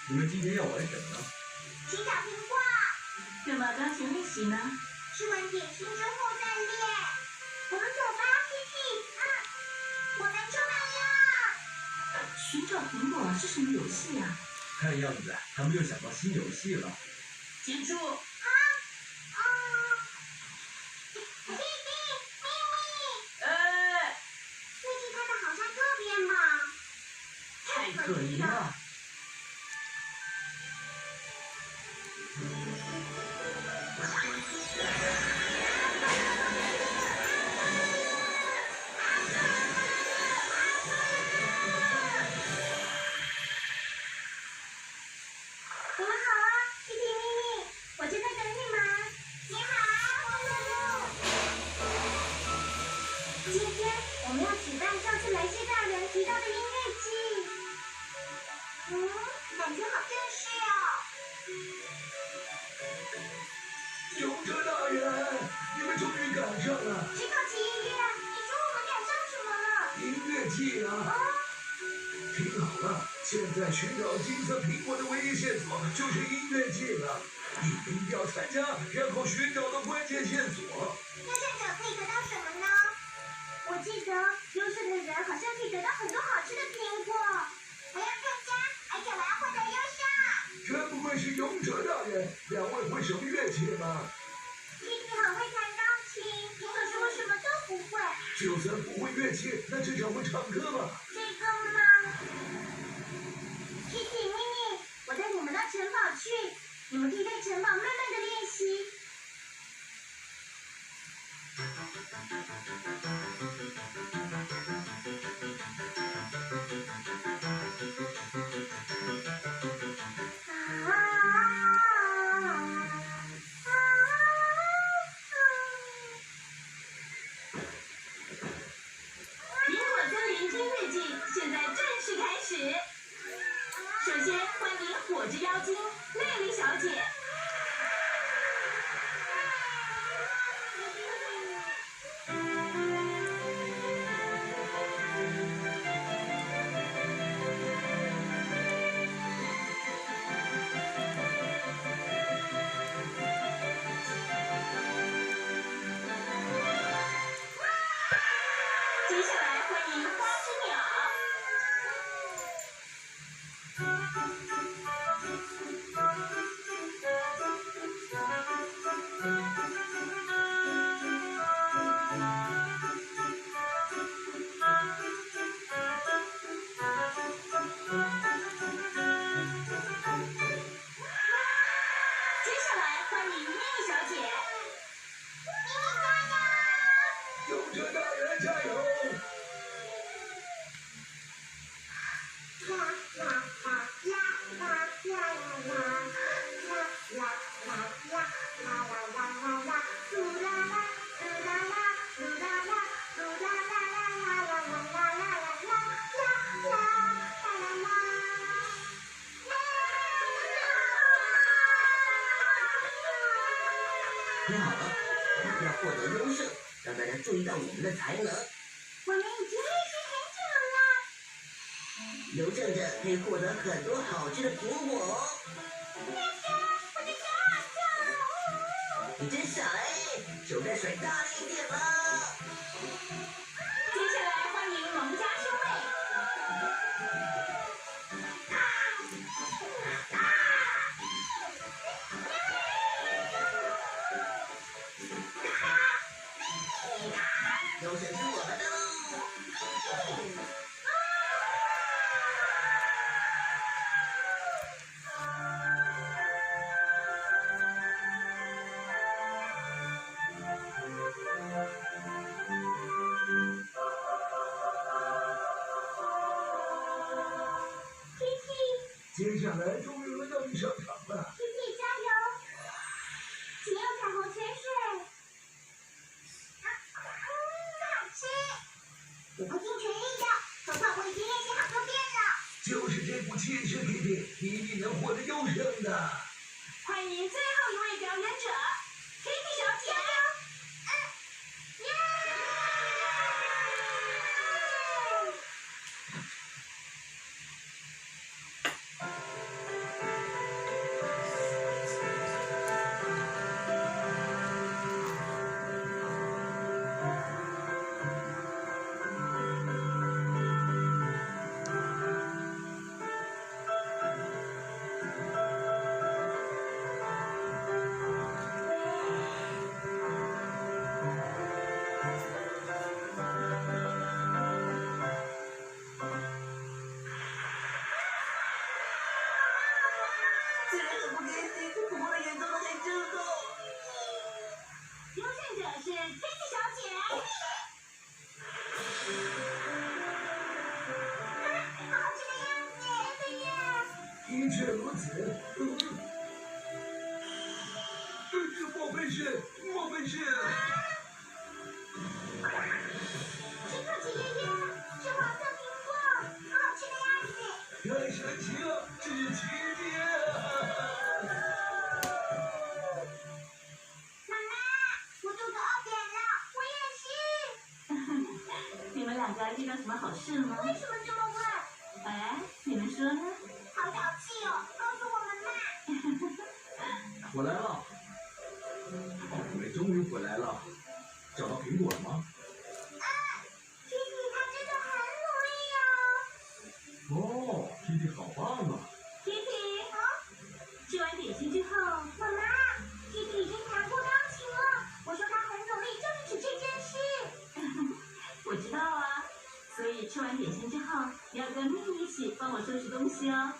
你们今天要玩什么呢？寻找苹果。干嘛钢琴练习呢？吃完点心之后再练。我们走吧 ，Kitty。我们出门了。寻找苹果是什么游戏啊？看样子他们又想到新游戏了。记住。咪咪。最近他们好像特别忙。太可疑了。你们好啊 ，Kitty 咪咪，我就在等你们。你好，今天我们要举办上次来谢大人提到的音乐季。感觉好正式哦。勇者大人，你们终于赶上了。谁搞起音乐？你说我们赶上什么了？音乐季啊！听好了，现在寻找金色苹果的唯一线索就是音乐季了。你们一定要参加，然后寻找到关键线索。优胜者可以得到什么呢？我记得优胜的人好像可以得到很多好吃的苹果。我要参加，而且我要获得优胜。真不愧是勇者大人，两位会什么乐器吗？ Kitty 很会弹钢琴，可是我什么都不会。就算不会乐器，那至少会唱歌吧？这个吗 ？Kitty 咪咪，我带你们到城堡去，你们可以在城堡慢慢的练习。苹果森林音乐季现在正式开始。首先欢迎火之妖精蕾蕾小姐。接下来欢迎花之鸟。接下来欢迎咪咪小姐。勇者大人加油！听好了，我们要获得优胜，让大家注意到我们的才能。我们已经练习很久了。优胜者可以获得很多好吃的苹果哦。我的手好痛！你真傻哎，手再甩大力一点啦！接下来欢迎蒙家兄妹。优胜是我们的喽！接下来终于轮到你上场了。 Kitty 加油！请用彩虹泉水。好吃！我会尽全力的，何况我已经练习好多遍了。就是这股气势，弟弟，你一定能获得优胜的。欢迎最后一位表演者 Kitty 小姐。大家遇到什么好事吗？为什么这么问？哎，你们说呢？好小气哦，告诉我们嘛。我来了，你们终于回来了，找到苹果了吗？皮皮他真的很努力哦。哦，皮皮好棒啊！皮皮，吃完点心之后，妈妈，皮皮已经弹过钢琴了。我说他很努力，就是指这件事。我知道啊。所以吃完点心之后，你要跟咪咪一起帮我收拾东西哦。